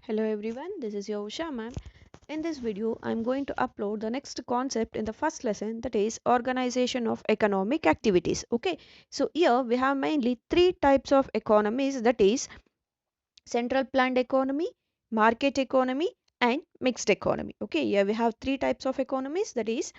Hello everyone, this is your Usha ma'am. In this video, I'm going to upload the next concept in the first lesson, that is organization of economic activities. Okay, so here we have mainly three types of economies, that is central planned economy, market economy, and mixed economy. Okay, here we have three types of economies, that is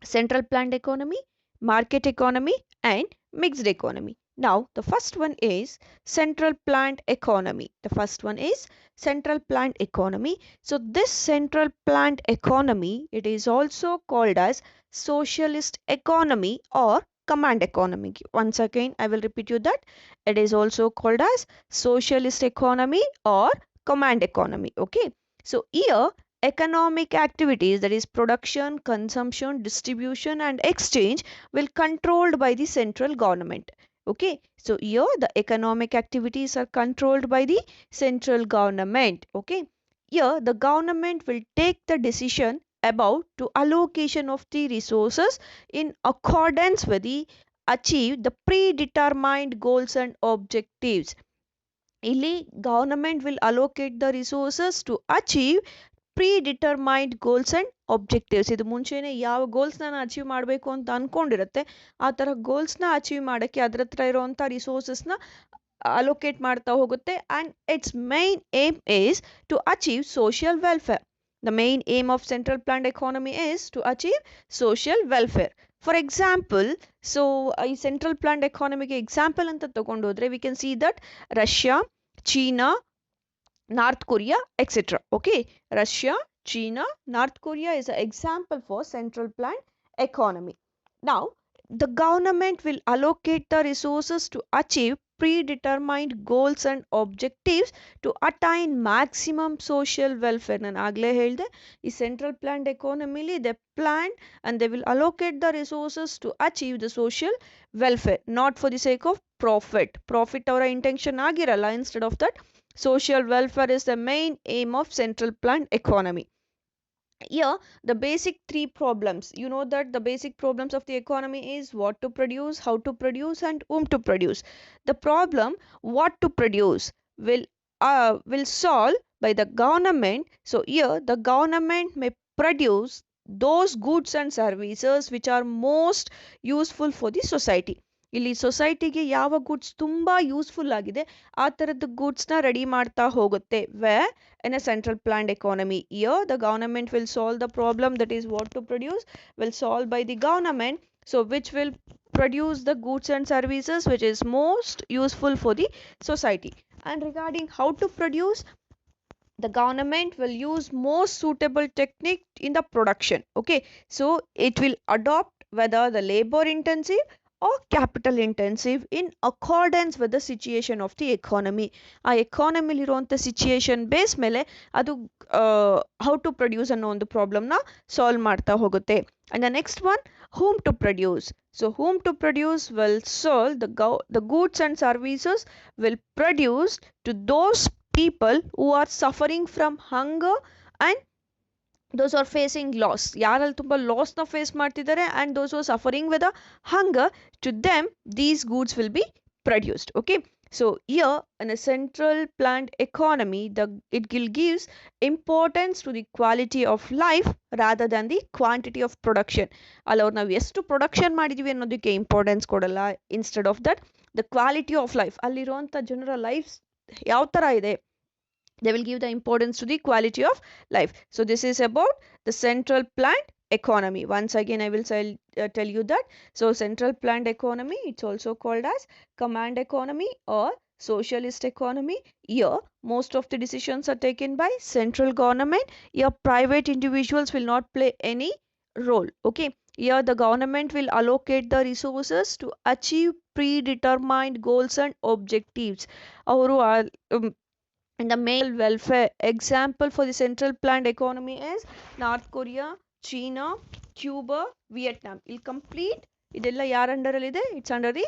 central planned economy, market economy, and mixed economy. Now, the first one is central planned economy. The first one is central planned economy. So, this central planned economy, it is also called as socialist economy or command economy. Once again, I will repeat you that it is also called as socialist economy or command economy. Okay. So, here economic activities, that is production, consumption, distribution, and exchange, will controlled by the central government. Okay, so here the economic activities are controlled by the central government. Okay, here the government will take the decision about to allocation of the resources in accordance with the achieve the predetermined goals and objectives. ಇಲ್ಲಿ government will allocate the resources to achieve predetermined goals and objectives. ಇದು ಮುಂಚೆನೇ ಯಾವ goals ನಾನು achieve ಮಾಡಬೇಕು ಅಂತ ಅಂದ್ಕೊಂಡಿರುತ್ತೆ ಆ ಥರ ಗೋಲ್ಸ್ನ achieve ಮಾಡೋಕ್ಕೆ ಅದ್ರ ಹತ್ರ ಇರೋವಂಥ ರಿಸೋರ್ಸಸ್ನ ಅಲೋಕೇಟ್ ಮಾಡ್ತಾ ಹೋಗುತ್ತೆ. And its main aim is to achieve social welfare. The main aim of central planned economy is to achieve social welfare. For example, so ಈ ಸೆಂಟ್ರಲ್ ಪ್ಲಾನ್ಡ್ ಎಕಾನಮಿಗೆ ಎಕ್ಸಾಂಪಲ್ ಅಂತ ತಗೊಂಡೋದ್ರೆ we can see that Russia, China, North Korea, etc. Okay, Russia, China, North Korea is an example for central planned economy. Now, the government will allocate the resources to achieve predetermined goals and objectives to attain maximum social welfare. ನಾನು ಆಗಲೇ ಹೇಳಿದೆ ಈ central planned ಎಕಾನಮಿಲಿ they plan and they will allocate the resources to achieve the social welfare, not for the sake of profit. Profit ಅವರ intention ಆಗಿರಲ್ಲ. Instead of that, social welfare is the main aim of central planned economy. Here the basic three problems, you know that the basic problems of the economy is what to produce, how to produce, and whom to produce. The problem what to produce will solve by the government. So here the government may produce those goods and services which are most useful for the society. ಇಲ್ಲಿ ಸೊಸೈಟಿಗೆ ಯಾವ goods ತುಂಬ useful ಆಗಿದೆ ಆ ಥರದ ಗೂಡ್ಸ್ನ ready ಮಾಡ್ತಾ ಹೋಗುತ್ತೆ. Where in a central planned economy, here the government will solve the problem, that is what to produce will solve by the government, so which will produce the goods and services which is most useful for the society. And regarding how to produce, the government will use most suitable technique in the production. Okay, so it will adopt whether the labor intensive or capital intensive in accordance with the situation of the economy. ಆ ಎಕಾನಮಿಲಿ ಇರುವಂಥ situation base ಮೇಲೆ ಅದು how to produce ಅನ್ನೋ ಒಂದು ಪ್ರಾಬ್ಲಮ್ನ solve ಮಾಡ್ತಾ ಹೋಗುತ್ತೆ. And the next one, whom to produce. So whom to produce will solve the goods and services will produce to those people who are suffering from hunger and those are facing loss. ಯಾರಲ್ಲಿ ತುಂಬ ಲಾಸ್ನ face ಮಾಡ್ತಿದ್ದಾರೆ and those who are suffering with a hunger, to them these goods will be produced. Okay, so here in a central planned economy, it gives importance to the quality of life rather than the quantity of production. ಅಲ್ಲಿ ಅವ್ರು ನಾವು ಎಷ್ಟು production ಮಾಡಿದೀವಿ ಅನ್ನೋದಕ್ಕೆ importance ಕೊಡಲ್ಲ. Instead of that the quality of life, ಅಲ್ಲಿರುವಂಥ ಜನರ life ಯಾವ ಥರ ಇದೆ, they will give the importance to the quality of life. So this is about the central planned economy. Once again I will tell you that, so central planned economy, it's also called as command economy or socialist economy. Here most of the decisions are taken by central government. Here private individuals will not play any role. Okay, here the government will allocate the resources to achieve predetermined goals and objectives. ಅವರು and the male welfare example for the central planned economy is North Korea, China, Cuba, Vietnam. Il complete ಇದೆಲ್ಲ ಯಾರ ಅಂಡರಲ್ಲಿದೆ, it's under the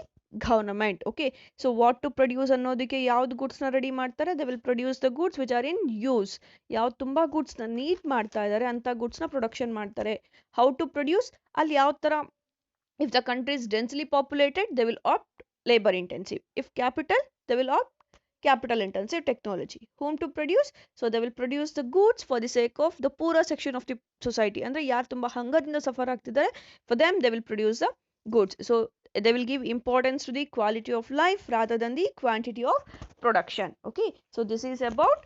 government. Okay, so what to produce ಅನ್ನೋದಕ್ಕೆ ಯಾವ್ದು ಗುಡ್ಸ್ನ ready ಮಾಡ್ತಾರೆ, they will produce the goods which are in use. ಯಾವ್ದು ತುಂಬ ಗುಡ್ಸ್ನ ನೀಡ್ ಮಾಡ್ತಾ ಇದ್ದಾರೆ ಅಂಥ ಗುಡ್ಸ್ನ ಪ್ರೊಡಕ್ಷನ್ ಮಾಡ್ತಾರೆ. ಹೌ ಟು ಪ್ರೊಡ್ಯೂಸ್, ಅಲ್ಲಿ ಯಾವ ಥರ, if the country is densely populated they will opt labour intensive. If capital they will opt capital intensive technology. Whom to produce? So they will produce the goods for the sake of the poorer section of the society. ಅಂದ್ರೆ ಯಾರು ತುಂಬ ಹಂಗದಿಂದ suffer ಆಗ್ತಿದ್ದಾರೆ, for them they will produce the goods. So they will give importance to the quality of life rather than the quantity of production. Okay, so this is about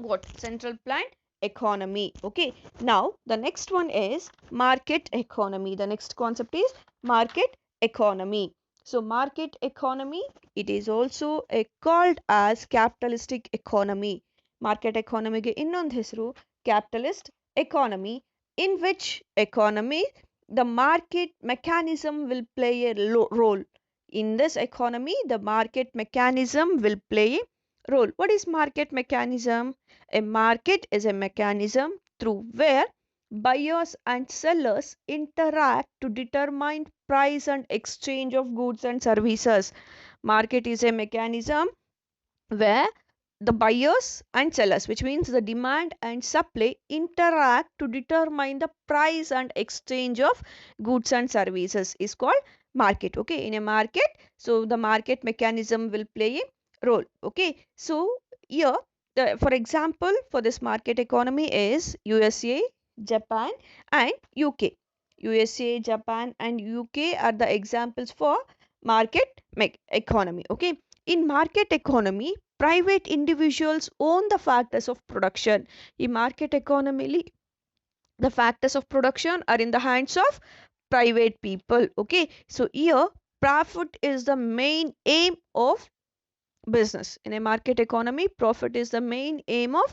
what? Central planned economy. Okay, now the next one is market economy. The next concept is market economy. So market economy, it is also called as capitalistic economy. Market economy ge innond hesru capitalist economy, in which economy the market mechanism will play a role. In this economy the market mechanism will play a role. What is market mechanism? A market is a mechanism through where buyers and sellers interact to determine price and exchange of goods and services. Market is a mechanism where the buyers and sellers, which means the demand and supply, interact to determine the price and exchange of goods and services, is called market. Okay, in a market, so the market mechanism will play a role. Okay, so here for example for this market economy is USA, Japan and UK. USA, Japan and UK are the examples for market economy. Okay, in market economy private individuals own the factors of production. In market economy the factors of production are in the hands of private people. Okay, so here profit is the main aim of business. In a market economy profit is the main aim of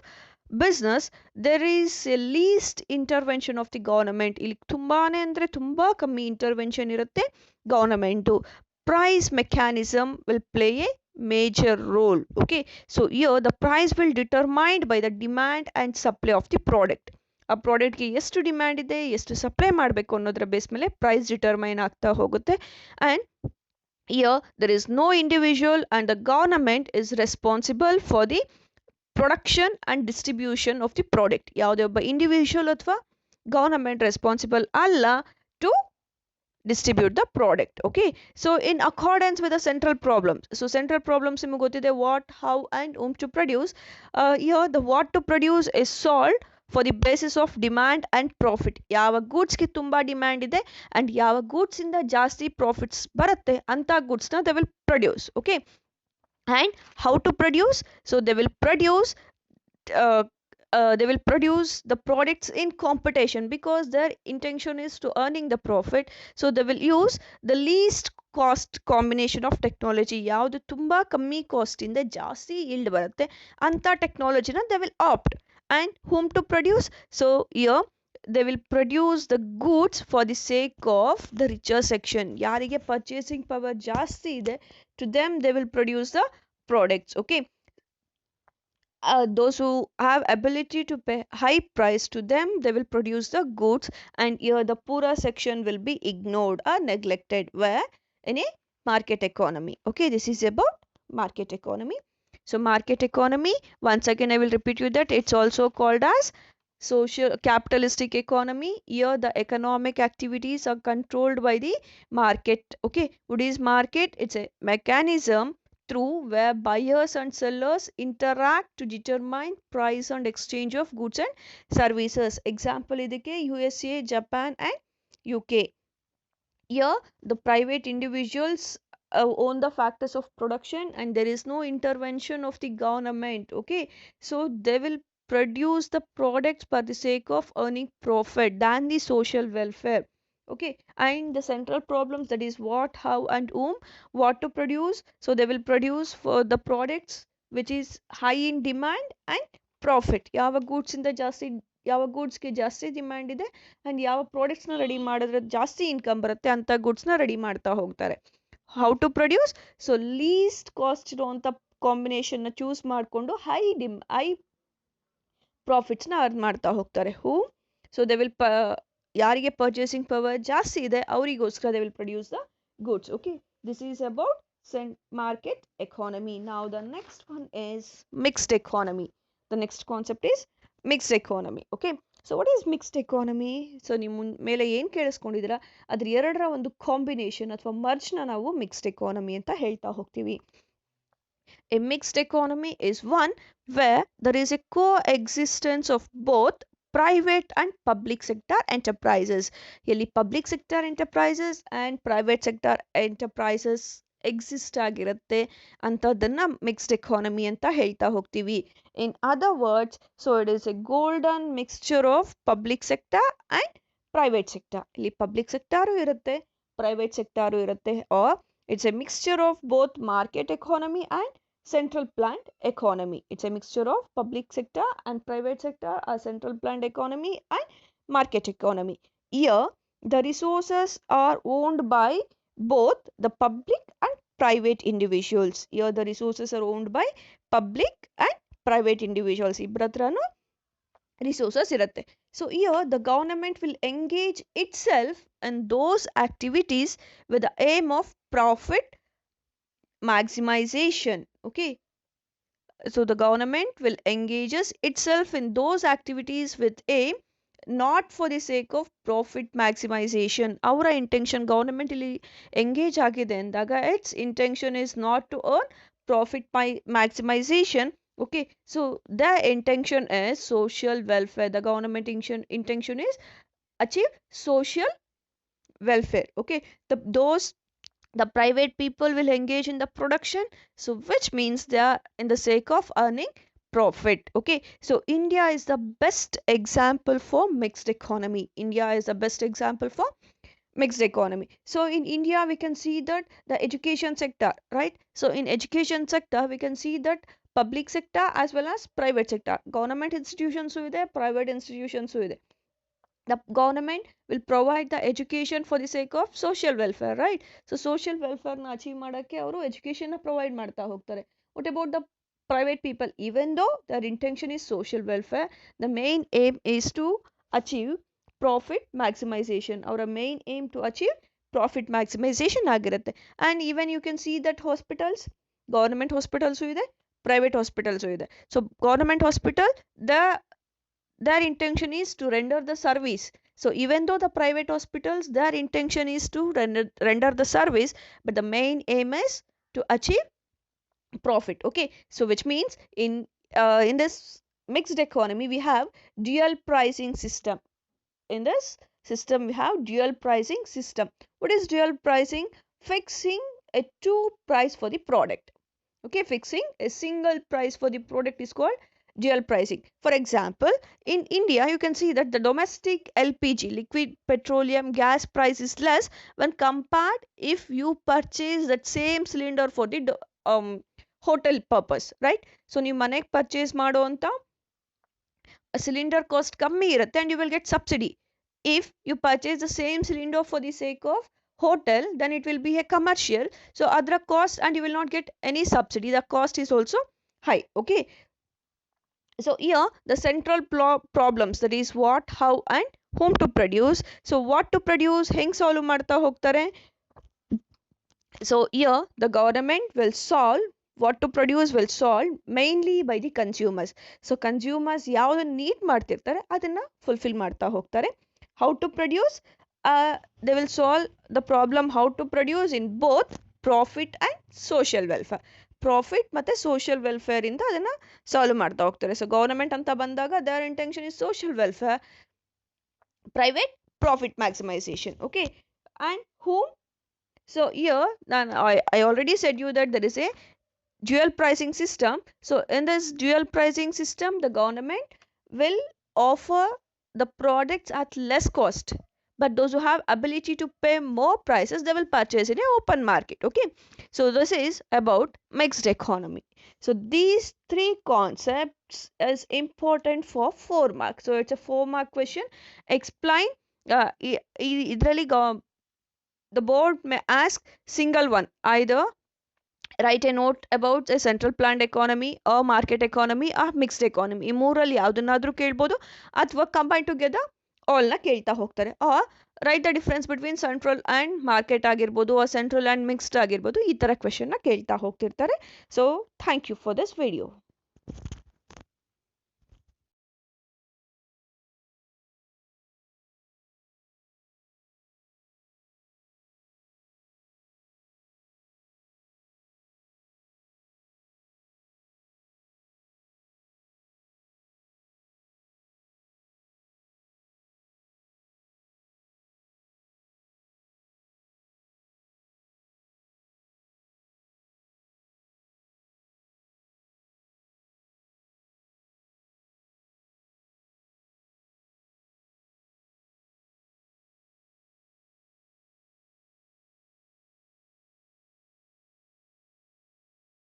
business. There is a least intervention of the government. ಇಲ್ಲಿ ತುಂಬಾನೇ ಅಂದ್ರೆ ತುಂಬಾ ಕಮ್ಮಿ intervention ಇರುತ್ತೆ government. Price mechanism will play a major role. Okay, so here the price will determined by the demand and supply of the product. ಆ ಪ್ರಾಡಕ್ಟ್ಗೆ ಎಷ್ಟು demand ಇದೆ, ಎಷ್ಟು ಸಪ್ಲೈ ಮಾಡಬೇಕು ಅನ್ನೋದ್ರ ಬೇಸ್ ಮೇಲೆ ಪ್ರೈಸ್ ಡಿಟರ್ಮೈನ್ ಆಗ್ತಾ ಹೋಗುತ್ತೆ. And here there is no individual and the government is responsible for the production and distribution of the product. ಯಾವುದೇ ಒಬ್ಬ ಇಂಡಿವಿಜುವಲ್ ಅಥವಾ ಗವರ್ನಮೆಂಟ್ ರೆಸ್ಪಾನ್ಸಿಬಲ್ ಅಲ್ಲ to distribute the product. Okay, so in accordance with the central problems, so central problems ನಿಮಗೆ ಗೊತ್ತಿದೆ what, how and whom to produce. Here the what to produce is solved for the basis of demand and profit. ಯಾವ ಗೂಡ್ಸ್ಗೆ ತುಂಬ demand ಇದೆ and ಯಾವ goods ಇಂದ ಜಾಸ್ತಿ profits ಬರುತ್ತೆ ಅಂತ ಗೂಡ್ಸ್ನ they will produce. Okay, and how to produce? So uh, they will produce the products in competition because their intention is to earning the profit. So they will use the least cost combination of technology. ಯಾವುದು ತುಂಬ ಕಮ್ಮಿ cost ಇಂದ ಜಾಸ್ತಿ yield ಬರುತ್ತೆ ಅಂತ ಟೆಕ್ನಾಲಜಿನ they will opt. And whom to produce? So here they will produce the goods for the sake of the richer section. ಯಾರಿಗೆ purchasing power ಜಾಸ್ತಿ ಇದೆ, to them they will produce the products. Okay, those who have ability to pay high price, to them they will produce the goods, and here the poorer section will be ignored or neglected where in a market economy. Okay, this is about market economy. So market economy, once again I will repeat you that it's also called as social capitalistic economy. Here the economic activities are controlled by the market. Okay, what is market? It's a mechanism through where buyers and sellers interact to determine price and exchange of goods and services. Example ಇದಕ್ಕೆ USA, Japan and UK. Here the private individuals own the factors of production and there is no intervention of the government. Okay, so they will produce the products for the sake of earning profit than the social welfare. Okay, and the central problems, that is what, how and whom. What to produce? So they will produce for the products which is high in demand and profit. ಯಾವ goods ಇಂದ ಜಾಸ್ತಿ, ಯಾವ ಗೂಡ್ಸ್ಗೆ ಜಾಸ್ತಿ demand ಇದೆ and ಯಾವ ಪ್ರಾಡಕ್ಟ್ಸ್ನ ready ಮಾಡಿದ್ರೆ ಜಾಸ್ತಿ income ಬರುತ್ತೆ ಅಂತ ಗೂಡ್ಸ್ನ ರೆಡಿ ಮಾಡ್ತಾ ಹೋಗ್ತಾರೆ. How to produce? So least cost ಇರುವಂಥ ಕಾಂಬಿನೇಷನ್ನ ಚೂಸ್ ಮಾಡಿಕೊಂಡು ಹೈ ಪ್ರಾಫಿಟ್ಸ್ನ ಅರ್ನ್ ಮಾಡ್ತಾ ಹೋಗ್ತಾರೆ. ಹೂ? ಸೊ ದೇ ವಿಲ್ ಯಾರಿಗೆ ಪರ್ಚೇಸಿಂಗ್ ಪವರ್ ಜಾಸ್ತಿ ಇದೆ ಅವರಿಗೋಸ್ಕರ they will produce the goods. Okay, this is about market economy. Now the next one is mixed economy. The next concept is mixed economy. Okay, so what is mixed economy? So ನಿಮ್ಮ ಮೇಲೆ ಏನು ಕೇಳಿಸ್ಕೊಂಡಿದ್ದೀರಾ ಅದ್ರ ಎರಡರ ಒಂದು combination ಅಥವಾ ಮರ್ಜ್ನ ನಾವು mixed economy ಅಂತ ಹೇಳ್ತಾ ಹೋಗ್ತೀವಿ. A mixed economy is one where there is a coexistence of both private and public sector enterprises. ಇಲ್ಲಿ public sector enterprises and private sector enterprises exist ಆಗಿರುತ್ತೆ ಅಂಥದ್ದನ್ನ ಮಿಕ್ಸ್ಡ್ ಎಕಾನಮಿ ಅಂತ ಹೇಳ್ತಾ ಹೋಗ್ತೀವಿ. In other words, so it is a golden mixture of public sector and private sector. ಇಲ್ಲಿ public sector ಇರುತ್ತೆ, private sector ಇರುತ್ತೆ, or it's a mixture of both market economy and central planned economy. It's a mixture of public sector and private sector, a central planned economy and market economy. Here, the resources are owned by both the public and private individuals. Here, the resources are owned by public and private individuals. Ibratrano resources irutte. So here, the government will engage itself in those activities with the aim of profit maximization. Okay, so the government will engages itself in those activities with aim not for the sake of profit maximization. Our intention government ಇಲ್ಲಿ engage ಆಗಿದೆ ಅಂದಾಗ its intention is not to earn profit maximization. Okay, so the intention is social welfare. The government intention is achieve social welfare. Okay, the private people will engage in the production, so which means they are in the sake of earning profit. Okay, so India is the best example for mixed economy. India is the best example for mixed economy. So in India we can see that the education sector, right? So in education sector we can see that public sector as well as private sector, government institutions ಇದೆ, private institutions ಇದೆ. The government will provide the education for the sake of social welfare, right? So social welfare na achieve ಮಾಡಕ್ಕೆ ಅವರು education ನ provide ಮಾಡ್ತಾ ಹೋಗ್ತಾರೆ. What about the private people? Even though their intention is social welfare, the main aim is to achieve profit maximization. Our main aim to achieve profit maximization ಆಗಿರುತ್ತೆ. And even you can see that hospitals, government hospitals ಇದೆ, private hospitals ಇದೆ. So government hospital, their intention is to render the service. So even though the private hospitals, their intention is to render the service, but the main aim is to achieve profit. Okay, so which means in this mixed economy we have dual pricing system. In this system we have dual pricing system. What is dual pricing? Fixing a two price for the product. Okay, fixing a single price for the product is called dual pricing. For example, in India you can see that the domestic LPG, liquid petroleum gas price is less when compared if you purchase that same cylinder for the hotel purpose, right? So ನೀವು ಮನೆಗೆ purchase ಮಾಡುವಂತ cylinder cost ಕಮ್ಮಿ ಇರುತ್ತೆ and you will get subsidy. If you purchase the same cylinder for the sake of hotel, then it will be a commercial, so other cost and you will not get any subsidy, the cost is also high. Okay, so here the central problems, that is what, how and whom to produce. So what to produce ಹೆಂಗ್ solve ಮಾಡ್ತಾ ಹೋಗ್ತಾರೆ. So here the government will solve, what to produce will solve mainly by the consumers. So consumers ಯಾವ್ದನ್ನ need ಮಾಡ್ತಿರ್ತಾರೆ ಅದನ್ನ fulfil ಮಾಡ್ತಾ ಹೋಗ್ತಾರೆ. How to produce, they will solve the problem how to produce in both profit and social welfare. Profit ಮತ್ತು social welfare ಇಂದ ಅದನ್ನು solve ಮಾಡ್ತಾ ಹೋಗ್ತಾರೆ. ಸೊ ಗೌರ್ಮೆಂಟ್ ಅಂತ ಬಂದಾಗ their intention is social welfare, private profit maximisation. Okay, and whom? So here I already said you that there is a dual pricing system. So in this dual pricing system the government will offer the products at less cost, but those who have ability to pay more prices, they will purchase in a open market. Okay, so this is about mixed economy. So these three concepts is important for 4 marks. So it's a 4 mark question. Explain, idrali the board may ask single one, either write a note about a central planned economy or market economy or mixed economy. ಈ ಮೂರಲ್ಲಿ ಯಾವುದನ್ನಾದ್ರೂ ಕೇಳ್ಬೋದು ಅಥವಾ combine together ಆಲ್ನ ಕೇಳ್ತಾ ಹೋಗ್ತಾರೆ. Or write the difference between central and market ಆಗಿರ್ಬೋದು, ಆ central and mixed ಆಗಿರ್ಬೋದು, ಈ ಥರ ಕ್ವೆಶನ್ನ ಕೇಳ್ತಾ ಹೋಗ್ತಿರ್ತಾರೆ. So thank you for this video.